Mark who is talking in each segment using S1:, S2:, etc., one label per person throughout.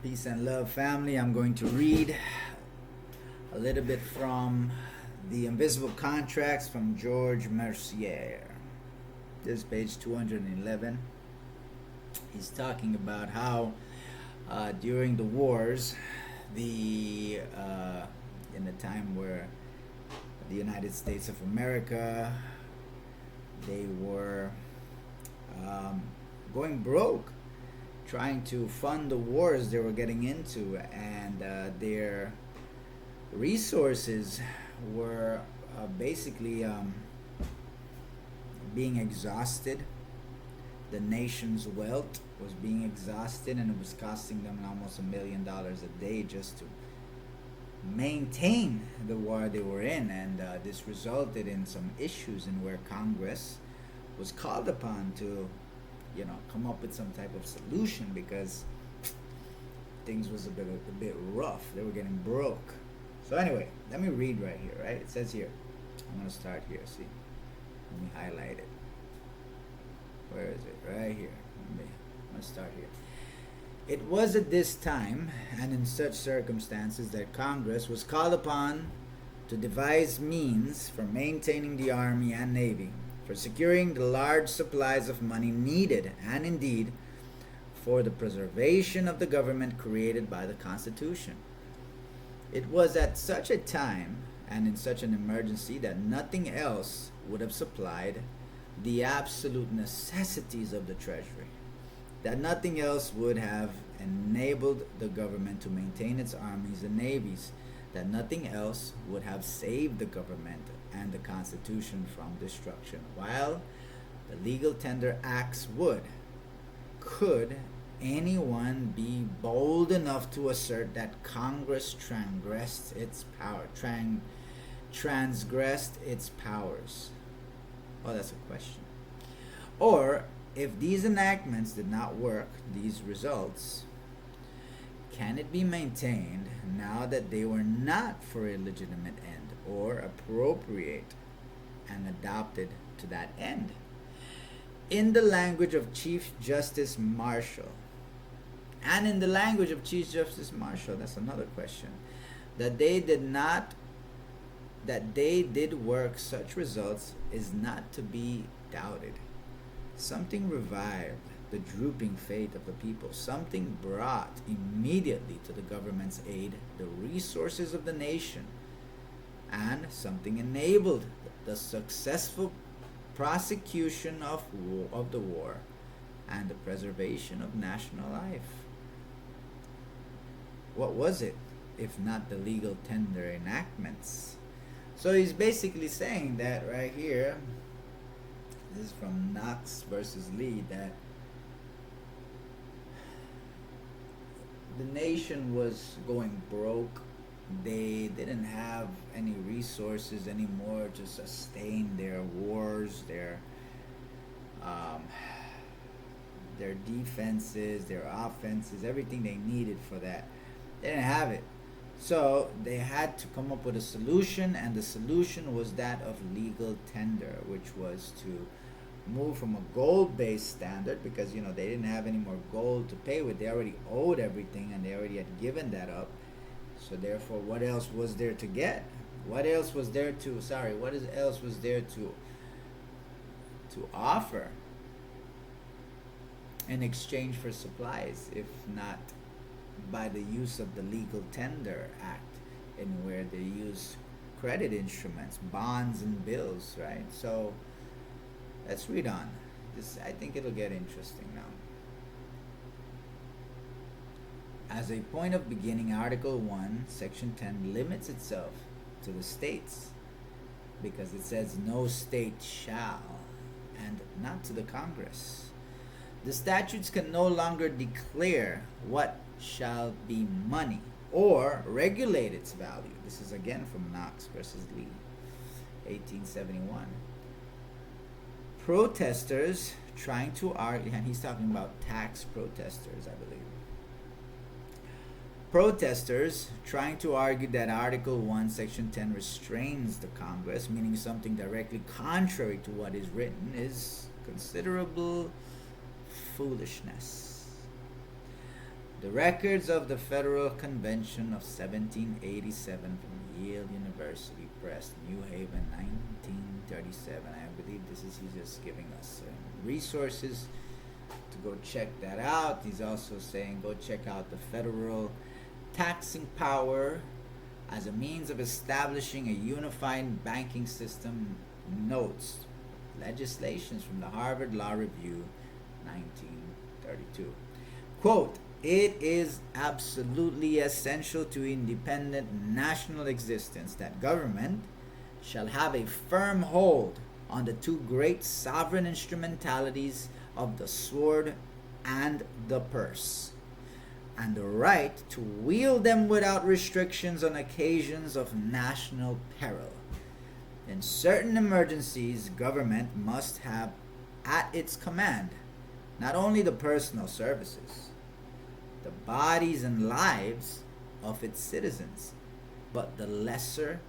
S1: Peace and love, family. I'm going to read a little bit from The Invisible Contracts from George Mercier. This is page 211. He's talking about how during the wars, in the time where the United States of America, they were going broke, trying to fund the wars they were getting into, and their resources were basically being exhausted. The nation's wealth was being exhausted, and it was costing them almost $1 million a day just to maintain the war they were in. And this resulted in some issues in where Congress was called upon to come up with some type of solution, because things was a bit rough. They were getting broke. So anyway, let me read right here, right? It says here, I'm going to start here, see? Let me highlight it. Where is it? Right here. I'm going to start here. It was at this time and in such circumstances that Congress was called upon to devise means for maintaining the Army and Navy, for securing the large supplies of money needed, and indeed for the preservation of the government created by the Constitution. It was at such a time and in such an emergency that nothing else would have supplied the absolute necessities of the Treasury, that nothing else would have enabled the government to maintain its armies and navies, that nothing else would have saved the government and the Constitution from destruction, while the legal tender acts would. Could anyone be bold enough to assert that Congress transgressed its powers? Oh, that's a question. Or, if these enactments did not work these results, can it be maintained now that they were not for a legitimate end, or appropriate and adopted to that end? In the language of Chief Justice Marshall, and in the language of Chief Justice Marshall, that's another question, that they did work such results is not to be doubted. Something revived the drooping faith of the people. Something brought immediately to the government's aid the resources of the nation, and something enabled the successful prosecution of the war and the preservation of national life. What was it, if not the legal tender enactments? So he's basically saying that right here, this is from Knox versus Lee, that the nation was going broke. They didn't have any resources anymore to sustain their wars, their defenses, their offenses, everything they needed for that. They didn't have it. So they had to come up with a solution, and the solution was that of legal tender, which was to move from a gold-based standard, because they didn't have any more gold to pay with. They already owed everything, and they already had given that up. So therefore, what else was there to get? What else was there to offer in exchange for supplies, if not by the use of the Legal Tender Act, in where they use credit instruments, bonds and bills, right? So let's read on. I think it'll get interesting now. As a point of beginning, Article 1, Section 10 limits itself to the states, because it says no state shall, and not to the Congress. The statutes can no longer declare what shall be money or regulate its value. This is again from Knox versus Lee, 1871. Protesters trying to argue, and he's talking about tax protesters, I believe. Protesters trying to argue that Article 1, Section 10 restrains the Congress, meaning something directly contrary to what is written, is considerable foolishness. The records of the Federal Convention of 1787 from Yale University Press, New Haven, 1937. I believe this is he's just giving us resources to go check that out. He's also saying go check out the federal taxing power as a means of establishing a unified banking system. Notes legislations from the Harvard Law Review, 1932. Quote, it is absolutely essential to independent national existence that government shall have a firm hold on the two great sovereign instrumentalities of the sword and the purse, and the right to wield them without restrictions on occasions of national peril. In certain emergencies, government must have at its command not only the personal services, the bodies and lives of its citizens, but the lesser,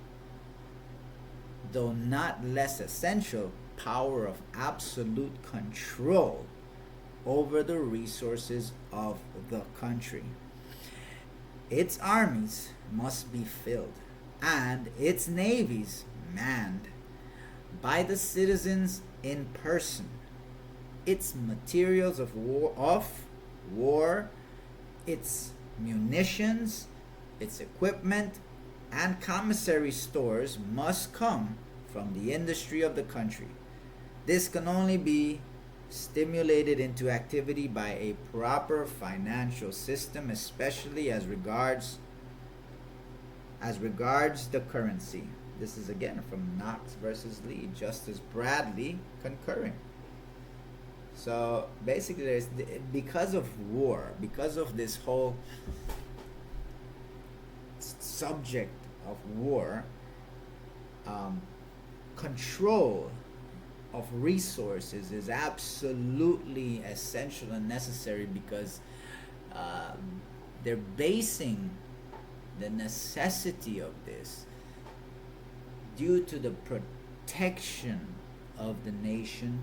S1: though not less essential, power of absolute control over the resources of the country. Its armies must be filled, and its navies manned by the citizens in person. Its materials of war, its munitions, its equipment, and commissary stores must come from the industry of the country. This can only be stimulated into activity by a proper financial system, especially as regards the currency. This is again from Knox versus Lee, Justice Bradley concurring. So basically, because of war, because of this whole subject of war, control of resources is absolutely essential and necessary, because they're basing the necessity of this due to the protection of the nation,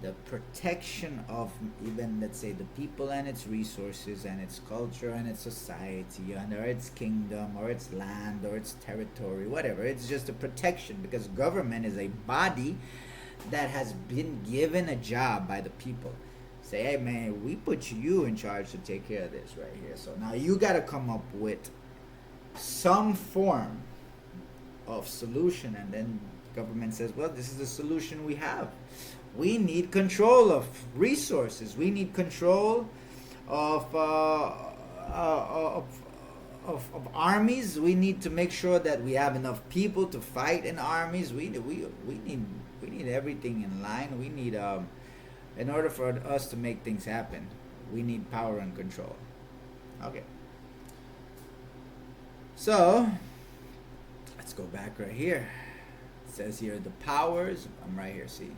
S1: the protection of even, let's say, the people and its resources and its culture and its society, or its kingdom or its land or its territory, whatever. It's just a protection, because government is a body that has been given a job by the people. Say, hey man, we put you in charge to take care of this right here, so now you got to come up with some form of solution. And then government says, well, this is the solution we have. We need control of resources. We need control of armies. We need to make sure that we have enough people to fight in armies. We need everything in line. We need in order for us to make things happen, we need power and control. Okay. So let's go back right here. It says here the powers. I'm right here. See.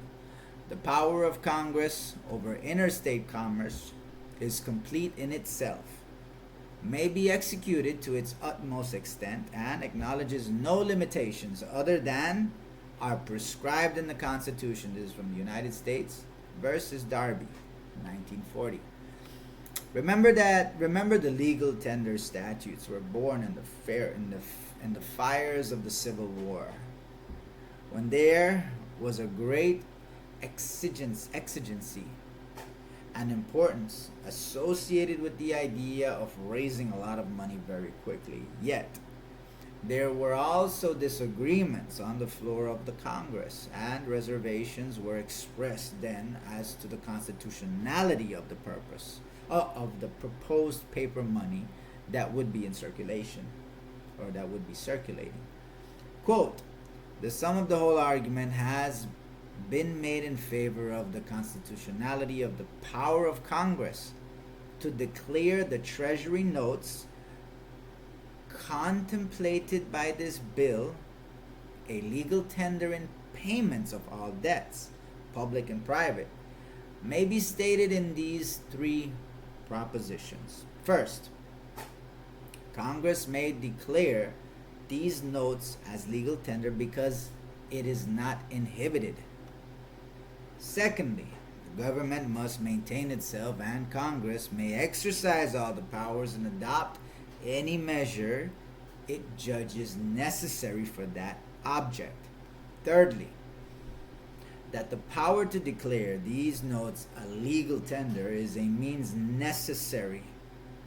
S1: The power of Congress over interstate commerce is complete in itself, may be executed to its utmost extent, and acknowledges no limitations other than are prescribed in the Constitution. This is from the United States versus Darby, 1940. Remember the legal tender statutes were born in the fires of the Civil War, when there was a great exigency and importance associated with the idea of raising a lot of money very quickly. Yet there were also disagreements on the floor of the Congress, and reservations were expressed then as to the constitutionality of the purpose of the proposed paper money that would be in circulation, or that would be circulating. Quote, the sum of the whole argument has been made in favor of the constitutionality of the power of Congress to declare the Treasury notes contemplated by this bill a legal tender in payments of all debts, public and private, may be stated in these three propositions. First, Congress may declare these notes as legal tender because it is not inhibited. Secondly, Government must maintain itself, and Congress may exercise all the powers and adopt any measure it judges necessary for that object. Thirdly, that the power to declare these notes a legal tender is a means necessary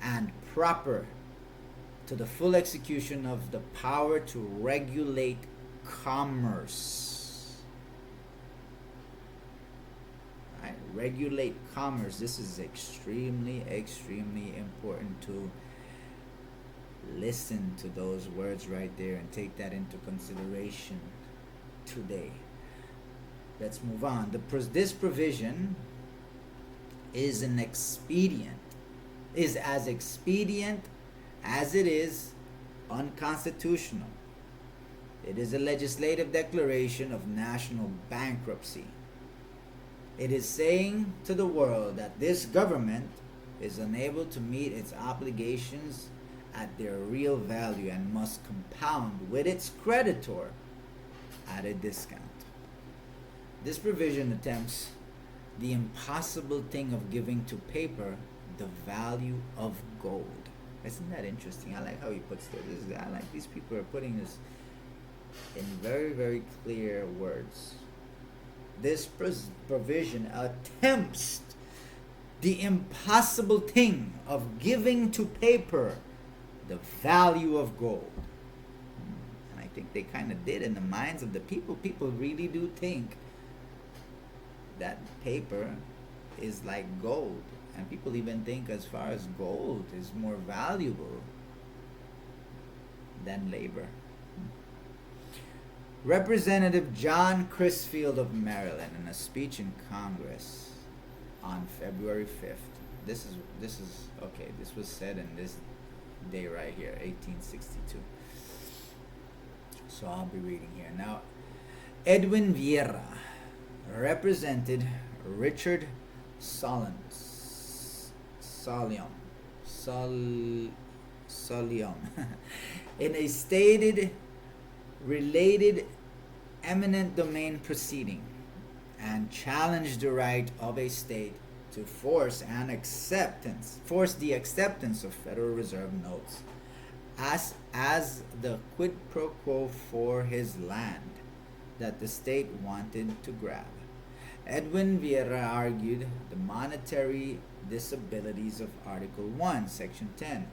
S1: and proper to the full execution of the power to regulate commerce. Right? Regulate commerce. This is extremely, extremely important to listen to those words right there and take that into consideration today. Let's move on. This provision is an expedient, is as expedient as it is unconstitutional. It is a legislative declaration of national bankruptcy. It is saying to the world that this government is unable to meet its obligations at their real value and must compound with its creditor at a discount. This provision attempts the impossible thing of giving to paper the value of gold. Isn't that interesting? I like how he puts this. I like these people are putting this in very, very clear words. This provision attempts the impossible thing of giving to paper the value of gold. And I think they kind of did in the minds of the people. People really do think that paper is like gold. And people even think as far as gold is more valuable than labor. Representative John Crisfield of Maryland, in a speech in Congress on February 5th. This is okay. This was said in this day right here, 1862. So I'll be reading here now. Edwin Vieira represented Richard Solium in a stated related eminent domain proceeding and challenged the right of a state to force the acceptance of Federal Reserve notes as the quid pro quo for his land that the state wanted to grab. Edwin Vieira argued the monetary disabilities of Article 1, Section 10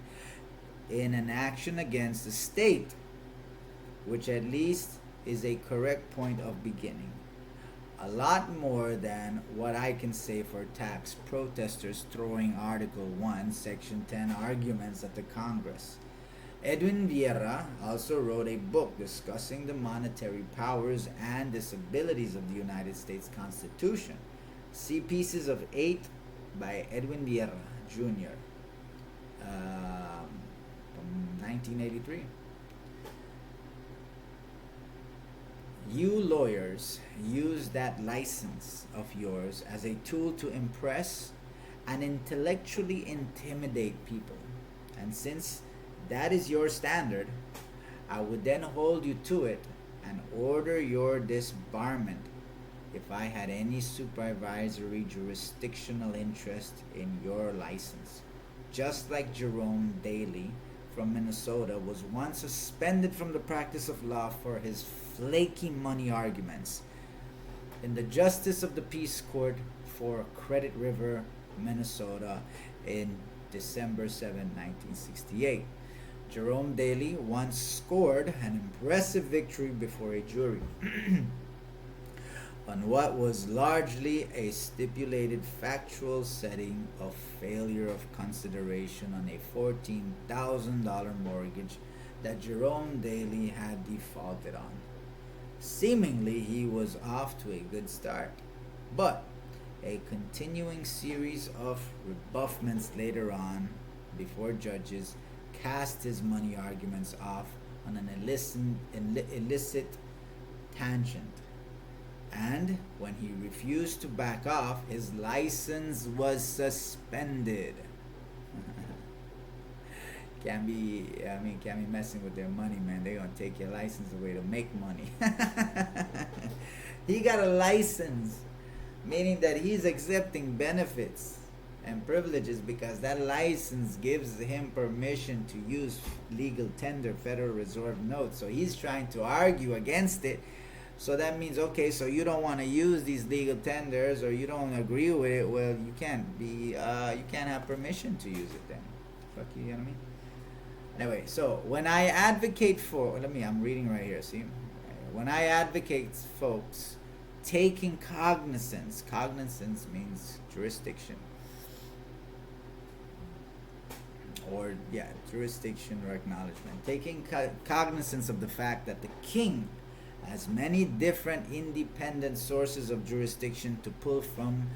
S1: in an action against the state, which at least is a correct point of beginning. A lot more than what I can say for tax protesters throwing Article 1, Section 10 arguments at the Congress. Edwin Vieira also wrote a book discussing the monetary powers and disabilities of the United States Constitution. See Pieces of 8 by Edwin Vieira Jr. From 1983. You lawyers use that license of yours as a tool to impress and intellectually intimidate people. And since that is your standard, I would then hold you to it and order your disbarment if I had any supervisory jurisdictional interest in your license. Just like Jerome Daley from Minnesota was once suspended from the practice of law for his flaky money arguments in the Justice of the Peace Court for Credit River, Minnesota in December 7, 1968. Jerome Daley once scored an impressive victory before a jury on what was largely a stipulated factual setting of failure of consideration on a $14,000 mortgage that Jerome Daley had defaulted on. Seemingly, he was off to a good start, but a continuing series of rebuffments later on before judges cast his money arguments off on an illicit tangent. And when he refused to back off, his license was suspended. Can't be messing with their money, man. They're gonna take your license away to make money. He got a license meaning that he's accepting benefits and privileges because that license gives him permission to use legal tender Federal Reserve notes. So he's trying to argue against it. So that means, okay, so you don't want to use these legal tenders, or you don't agree with it. Well, you can't have permission to use it then. Fuck you, you know what I mean? Anyway, so when I advocate for, I'm reading right here, see? When I advocate, folks, taking cognizance means jurisdiction, or jurisdiction or acknowledgement, taking cognizance of the fact that the king has many different independent sources of jurisdiction to pull from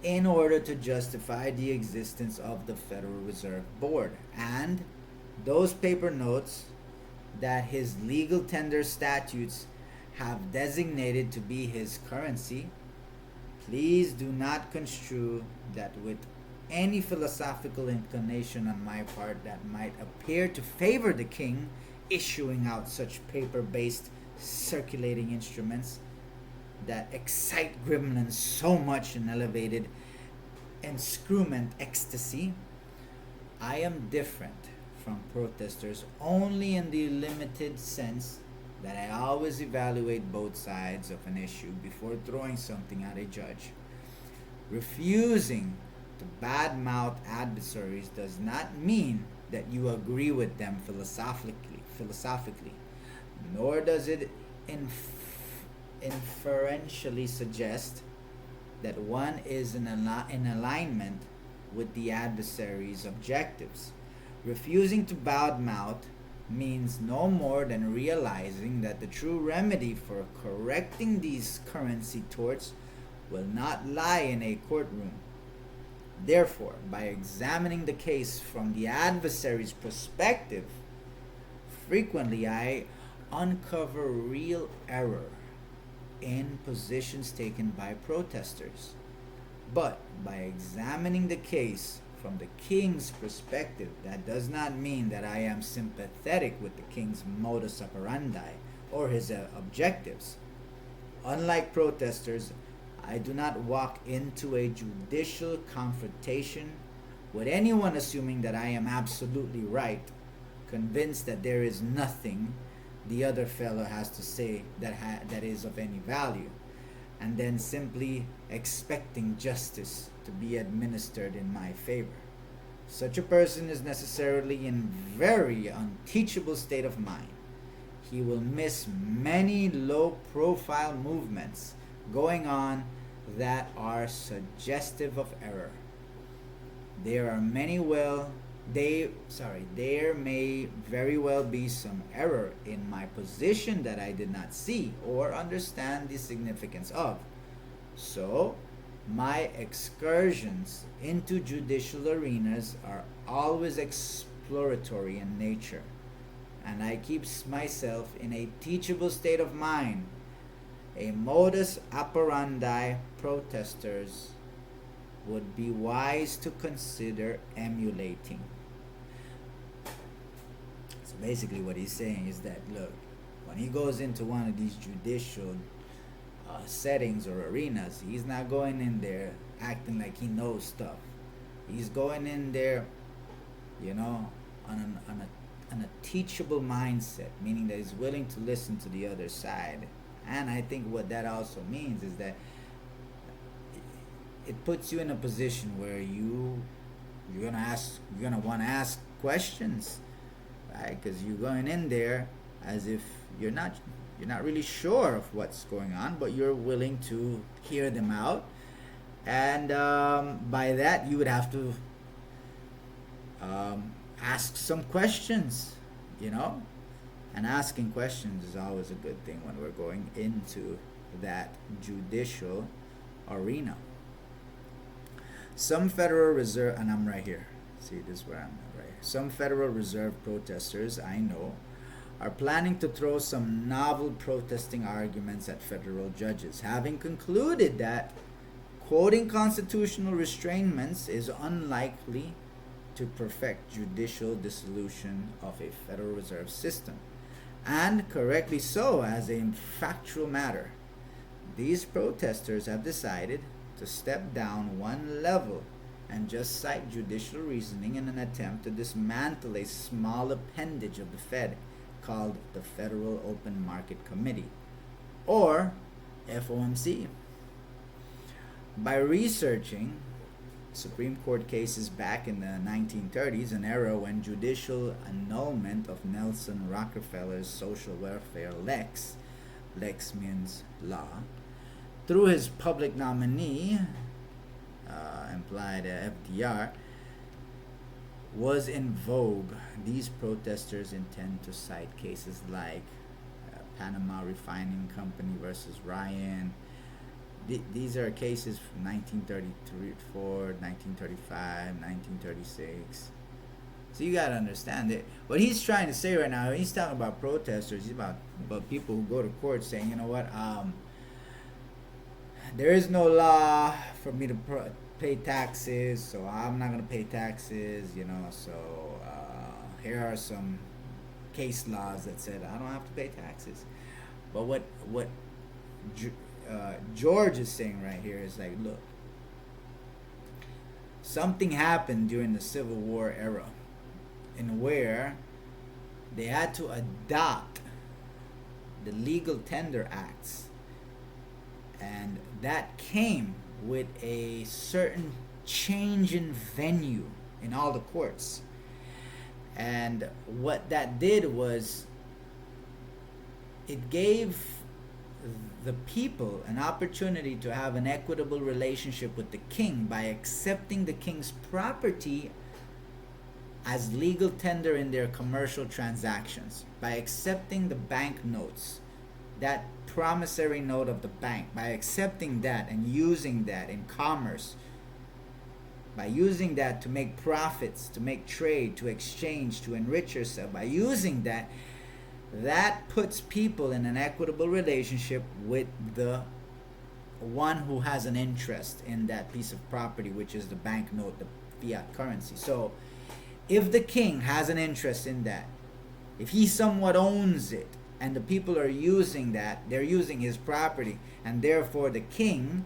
S1: in order to justify the existence of the Federal Reserve Board, and those paper notes that his legal tender statutes have designated to be his currency, please do not construe that with any philosophical inclination on my part that might appear to favor the king issuing out such paper-based circulating instruments that excite gremlins so much in elevated excrement ecstasy. I am different from protesters only in the limited sense that I always evaluate both sides of an issue before throwing something at a judge. Refusing to badmouth adversaries does not mean that you agree with them philosophically, nor does it inferentially suggest that one is in alignment with the adversary's objectives. Refusing to badmouth means no more than realizing that the true remedy for correcting these currency torts will not lie in a courtroom. Therefore, by examining the case from the adversary's perspective, frequently I uncover real error in positions taken by protesters. But by examining the case from the king's perspective, that does not mean that I am sympathetic with the king's modus operandi or his objectives. Unlike protesters, I do not walk into a judicial confrontation with anyone assuming that I am absolutely right, convinced that there is nothing the other fellow has to say that is of any value, and then simply expecting justice to be administered in my favor. Such a person is necessarily in very unteachable state of mind. He will miss many low-profile movements going on that are suggestive of error. There may very well be some error in my position that I did not see or understand the significance of. So, my excursions into judicial arenas are always exploratory in nature, and I keep myself in a teachable state of mind, a modus operandi protesters would be wise to consider emulating. So basically what he's saying is that, look, when he goes into one of these judicial settings or arenas, he's not going in there acting like he knows stuff. He's going in there, on a teachable mindset, meaning that he's willing to listen to the other side. And I think what that also means is that it puts you in a position where you're gonna want to ask questions, right? Because you're going in there as if you're not really sure of what's going on, but you're willing to hear them out, and by that you would have to ask some questions, and asking questions is always a good thing when we're going into that judicial arena. Some Federal Reserve, and I'm right here. See, this is where I'm right here. Some Federal Reserve protesters I know are planning to throw some novel protesting arguments at federal judges, having concluded that quoting constitutional restraints is unlikely to perfect judicial dissolution of a Federal Reserve system, and correctly so as a factual matter. These protesters have decided to step down one level and just cite judicial reasoning in an attempt to dismantle a small appendage of the Fed called the Federal Open Market Committee, or FOMC. By researching Supreme Court cases back in the 1930s, an era when judicial annulment of Nelson Rockefeller's social welfare lex means law, through his public nominee, implied FDR, was in vogue, these protesters intend to cite cases like Panama Refining Company versus Ryan. These are cases from 1934, 1935, 1936. So you gotta understand it. What he's trying to say right now, he's talking about protesters. He's about people who go to court saying, you know what, there is no law for me to pay taxes, so I'm not gonna pay taxes. So here are some case laws that said I don't have to pay taxes. But what George is saying right here is like, look, something happened during the Civil War era in where they had to adopt the Legal Tender Acts, and that came with a certain change in venue in all the courts. And what that did was it gave the people an opportunity to have an equitable relationship with the king by accepting the king's property as legal tender in their commercial transactions, by accepting the bank notes, that promissory note of the bank, by accepting that and using that in commerce, by using that to make profits, to make trade, to exchange, to enrich yourself, by using that, that puts people in an equitable relationship with the one who has an interest in that piece of property, which is the banknote, the fiat currency. So if the king has an interest in that, if he somewhat owns it, and the people are using that, they're using his property, and therefore the king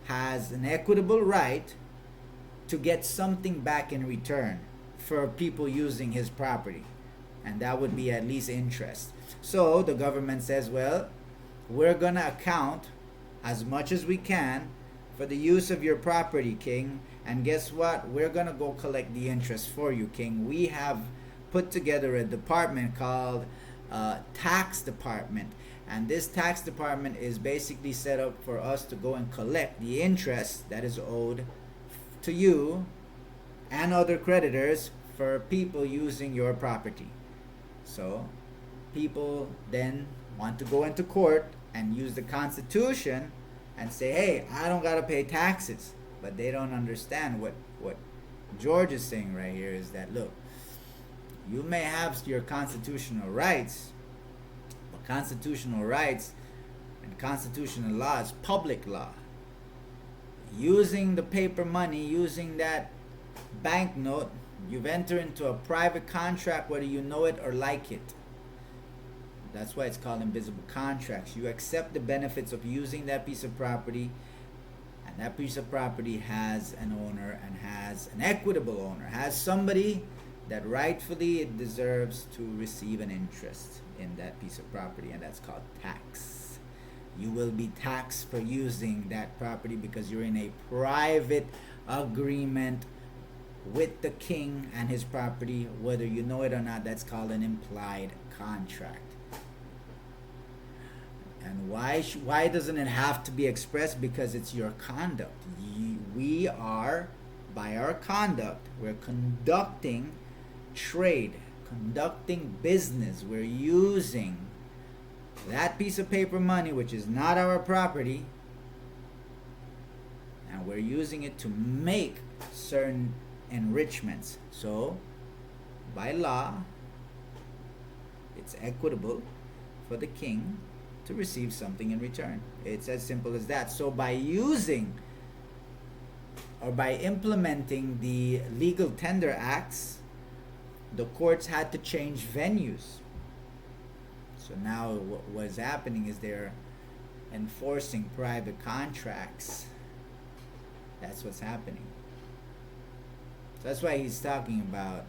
S1: has an equitable right to get something back in return for people using his property. And that would be at least interest. So the government says, well, we're going to account as much as we can for the use of your property, king. And guess what? We're going to go collect the interest for you, king. We have put together a department called tax department. And this tax department is basically set up for us to go and collect the interest that is owed to you and other creditors for people using your property. So people then want to go into court and use the Constitution and say, hey, I don't got to pay taxes. But they don't understand what George is saying right here is that, look, you may have your constitutional rights, but constitutional rights and constitutional law is public law. Using the paper money, using that banknote, you've entered into a private contract whether you know it or like it. That's why it's called invisible contracts. You accept the benefits of using that piece of property, and that piece of property has an owner and has an equitable owner, has somebody that rightfully it deserves to receive an interest in that piece of property, and that's called tax. You will be taxed for using that property because you're in a private agreement with the king and his property, whether you know it or not. That's called an implied contract. And why doesn't it have to be expressed? Because it's your conduct. We are, by our conduct, we're conducting trade, conducting business. We're using that piece of paper money, which is not our property, and we're using it to make certain enrichments. So by law, it's equitable for the king to receive something in return. It's as simple as that. So by using or by implementing the Legal Tender Acts, the courts had to change venues. So now what is happening is they're enforcing private contracts That's what's happening. So that's why he's talking about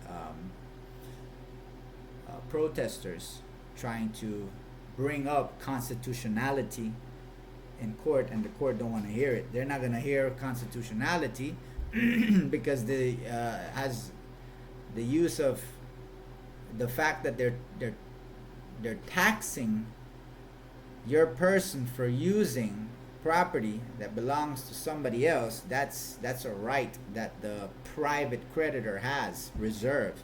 S1: protesters trying to bring up constitutionality in court, and the court don't want to hear it. They're not going to hear constitutionality because the has the use of the fact that they're taxing your person for using property that belongs to somebody else. That's a right that the private creditor has reserved,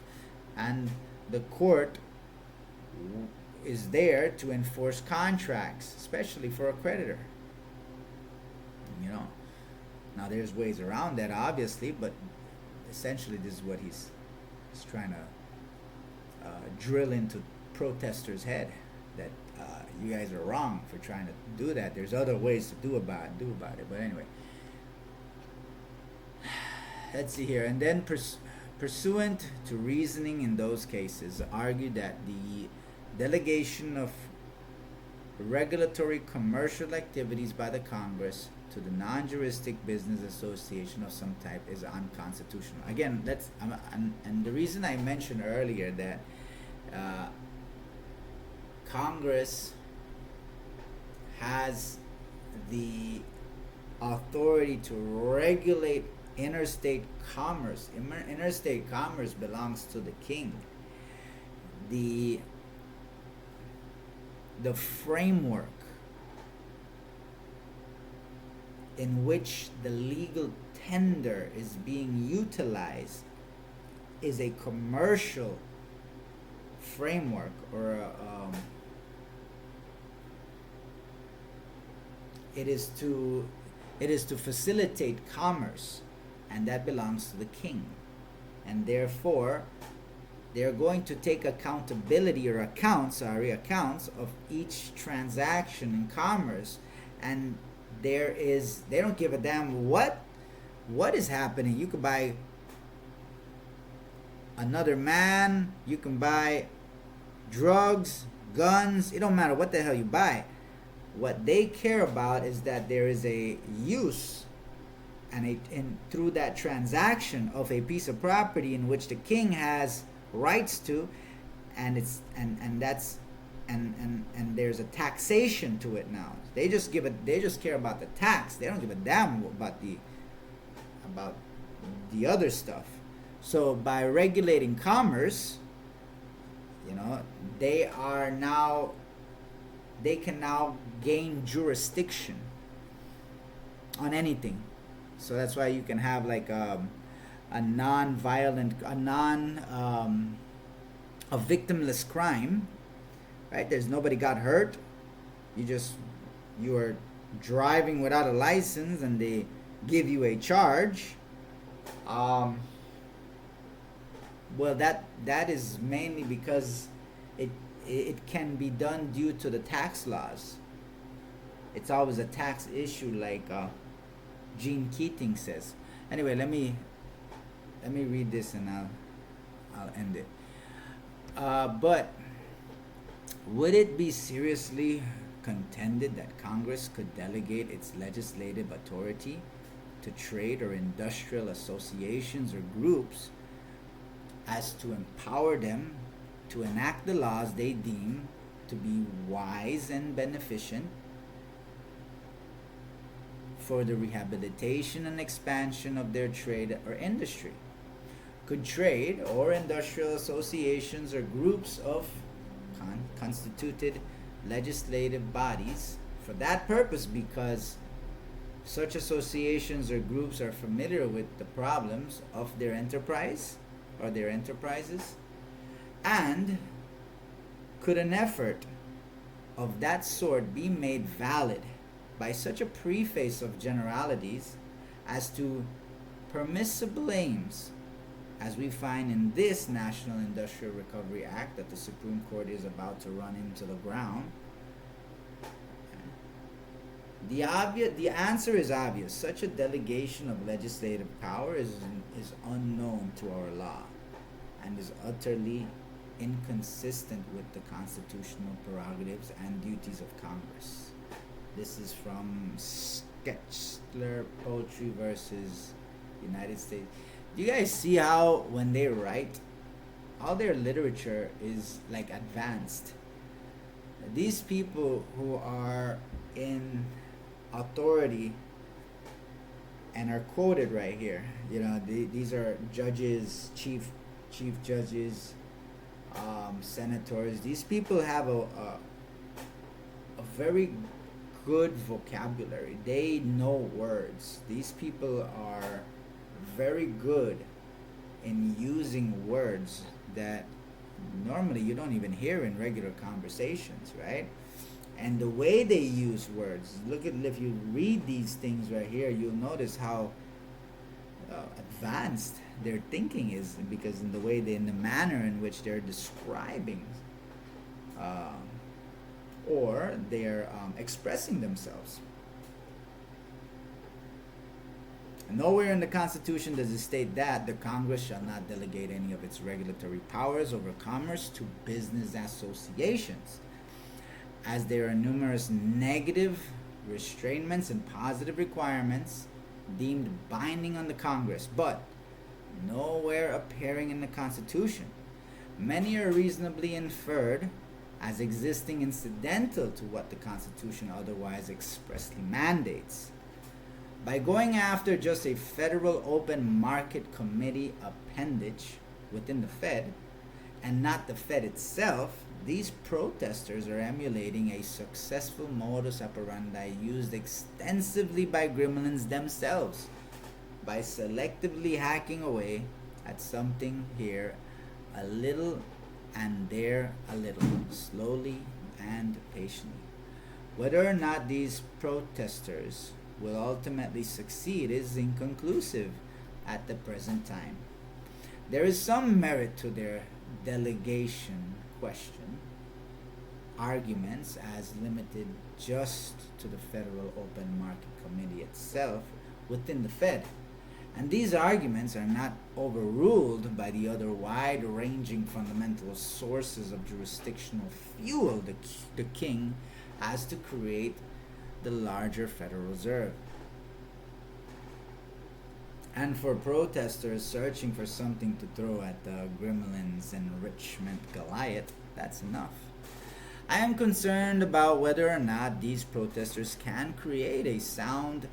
S1: and the court is there to enforce contracts, especially for a creditor. You know, now there's ways around that, obviously, but essentially this is what he's trying to drill into protesters' head, that you guys are wrong for trying to do that. There's other ways to do about it. But anyway, let's see here. And then pursuant to reasoning in those cases, argued that the delegation of regulatory commercial activities by the Congress to the non-juristic business association of some type is unconstitutional. Again, and the reason I mentioned earlier that Congress has the authority to regulate interstate commerce. Interstate commerce belongs to the king. The framework in which the legal tender is being utilized is a commercial framework, or it is to facilitate commerce, and that belongs to the king, and therefore they're going to take accountability, or accounts of each transaction in commerce, and they don't give a damn what is happening. You could buy another man, you can buy drugs, guns, it don't matter what the hell you buy. What they care about is that there is a use and through that transaction of a piece of property in which the king has rights to, and there's a taxation to it now. They just care about the tax. They don't give a damn about the other stuff. So by regulating commerce, they can now gain jurisdiction on anything. So that's why you can have like a victimless crime, right? There's nobody got hurt. You are driving without a license, and they give you a charge. Well, that is mainly because it can be done due to the tax laws. It's always a tax issue, like Gene Keating says. Anyway, let me read this and I'll end it. But would it be seriously contended that Congress could delegate its legislative authority to trade or industrial associations or groups as to empower them to enact the laws they deem to be wise and beneficent for the rehabilitation and expansion of their trade or industry? Could trade or industrial associations or groups of constituted legislative bodies for that purpose, because such associations or groups are familiar with the problems of their enterprise or their enterprises, and could an effort of that sort be made valid by such a preface of generalities as to permissible aims as we find in this National Industrial Recovery Act that the Supreme Court is about to run into the ground? The answer is obvious. Such a delegation of legislative power is unknown to our law and is utterly inconsistent with the constitutional prerogatives and duties of Congress. This is from Getzler poetry versus United States. Do you guys see how when they write, all their literature is like advanced? These people who are in authority and are quoted right here, these are judges, chief judges, senators. These people have a very good vocabulary. They know words. These people are very good in using words that normally you don't even hear in regular conversations, right? And the way they use words, look at, if you read these things right here, you'll notice how advanced their thinking is, because in the way in the manner in which they're describing um, or they're expressing themselves. Nowhere in the Constitution does it state that the Congress shall not delegate any of its regulatory powers over commerce to business associations, as there are numerous negative restraints and positive requirements deemed binding on the Congress, but nowhere appearing in the Constitution. Many are reasonably inferred as existing incidental to what the Constitution otherwise expressly mandates. By going after just a federal open market committee appendage within the Fed, and not the Fed itself, these protesters are emulating a successful modus operandi used extensively by gremlins themselves, by selectively hacking away at something here a little and there a little, slowly and patiently. Whether or not these protesters will ultimately succeed is inconclusive at the present time. There is some merit to their delegation question arguments as limited just to the Federal Open Market Committee itself within the Fed. And these arguments are not overruled by the other wide-ranging fundamental sources of jurisdictional fuel the king has to create the larger Federal Reserve. And for protesters searching for something to throw at the gremlin's enrichment Goliath, that's enough. I am concerned about whether or not these protesters can create a sound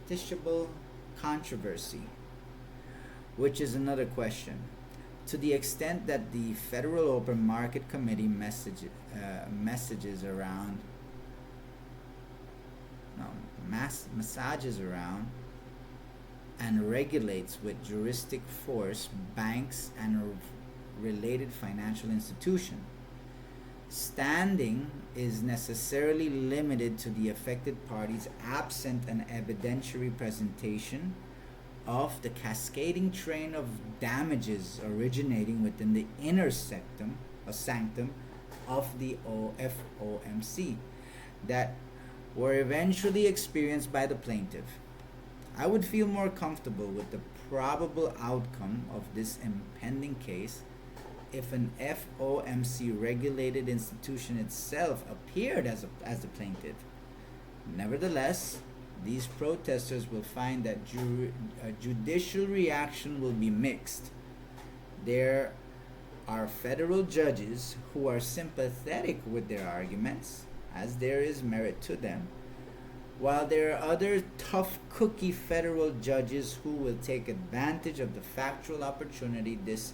S1: justiciable controversy, which is another question. To the extent that the Federal Open Market Committee massages around and regulates with juristic force banks and related financial institutions, standing is necessarily limited to the affected parties absent an evidentiary presentation of the cascading train of damages originating within the inner sanctum of the FOMC that were eventually experienced by the plaintiff. I would feel more comfortable with the probable outcome of this impending case if an FOMC regulated institution itself appeared as the plaintiff. Nevertheless, these protesters will find that judicial reaction will be mixed. There are federal judges who are sympathetic with their arguments, as there is merit to them, while there are other tough cookie federal judges who will take advantage of the factual opportunity this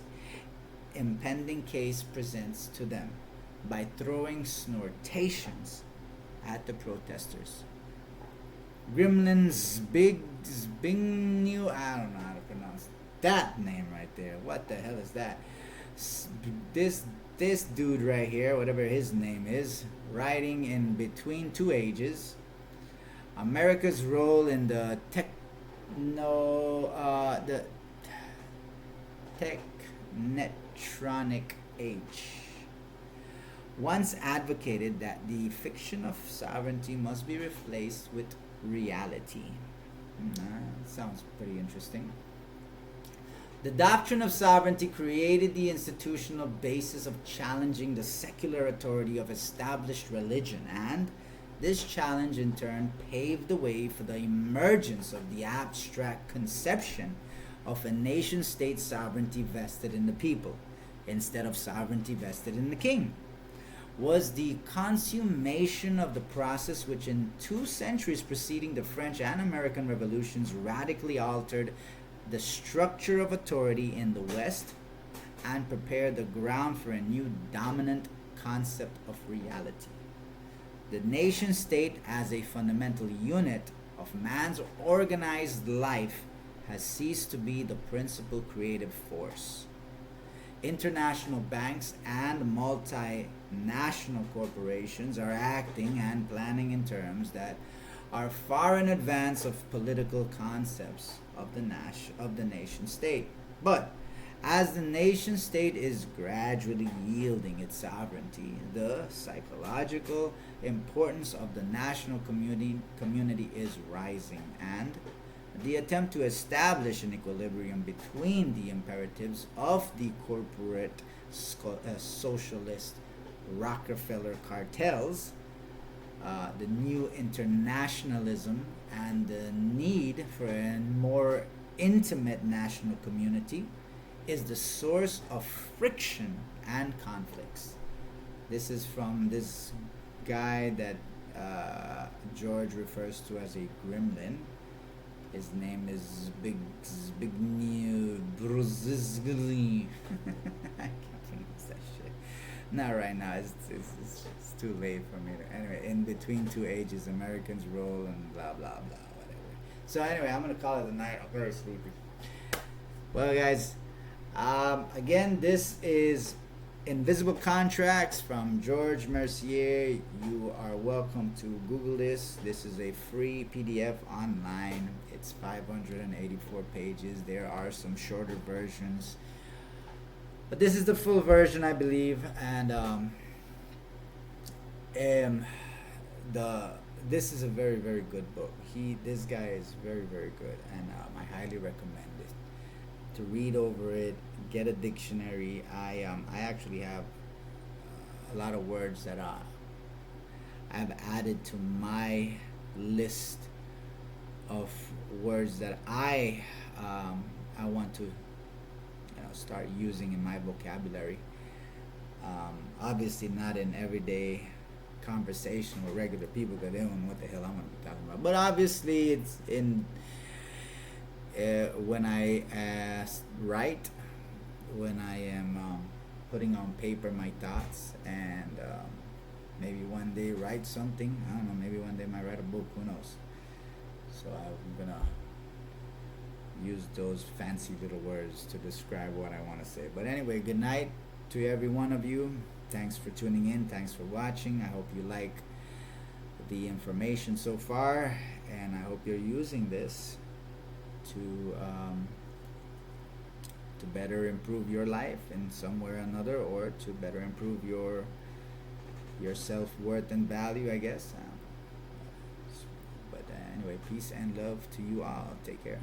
S1: impending case presents to them by throwing snortations at the protesters. Gremlin's Zbigniew, I don't know how to pronounce that name right there. What the hell is that? This dude right here, whatever his name is, writing in Between Two Ages, America's role in the technetronic age, once advocated that the fiction of sovereignty must be replaced with reality. Sounds pretty interesting. The doctrine of sovereignty created the institutional basis of challenging the secular authority of established religion, and this challenge in turn paved the way for the emergence of the abstract conception of a nation state sovereignty vested in the people, instead of sovereignty vested in the king. Was the consummation of the process which in 2 centuries preceding the French and American revolutions radically altered the structure of authority in the West and prepared the ground for a new dominant concept of reality. The nation state, as a fundamental unit of man's organized life, has ceased to be the principal creative force. International banks and multinational corporations are acting and planning in terms that are far in advance of political concepts of the nation state. But as the nation state is gradually yielding its sovereignty, the psychological importance of the national community is rising, and the attempt to establish an equilibrium between the imperatives of the corporate socialist Rockefeller cartels, the new internationalism, and the need for a more intimate national community is the source of friction and conflicts. This is from this guy that George refers to as a gremlin. His name is Zbigniew Brzezinski. I can't pronounce that shit. Not right now. It's too late for me to. Anyway, in between two ages, Americans roll and blah blah blah, whatever. So anyway, I'm gonna call it a night. I'm very sleepy. Well, guys, again, this is Invisible Contracts from George Mercier. You are welcome to Google this. This is a free PDF online. It's 584 pages. There are some shorter versions, but this is the full version, I believe. And this is a very very good book. This guy is very very good, and I highly recommend it to read over it. Get a dictionary. I actually have a lot of words that I've added to my list of words that I want to start using in my vocabulary. Obviously not in everyday conversation with regular people, because they don't know what the hell I'm going to be talking about. But obviously it's in when I write, when I am putting on paper my thoughts, and maybe one day write something. I don't know, maybe one day I might write a book, who knows. So I'm gonna use those fancy little words to describe what I want to say. But anyway, good night to every one of you. Thanks for tuning in, thanks for watching. I hope you like the information so far, and I hope you're using this to better improve your life in some way or another, or to better improve your self-worth and value, I guess. But anyway, peace and love to you all. Take care.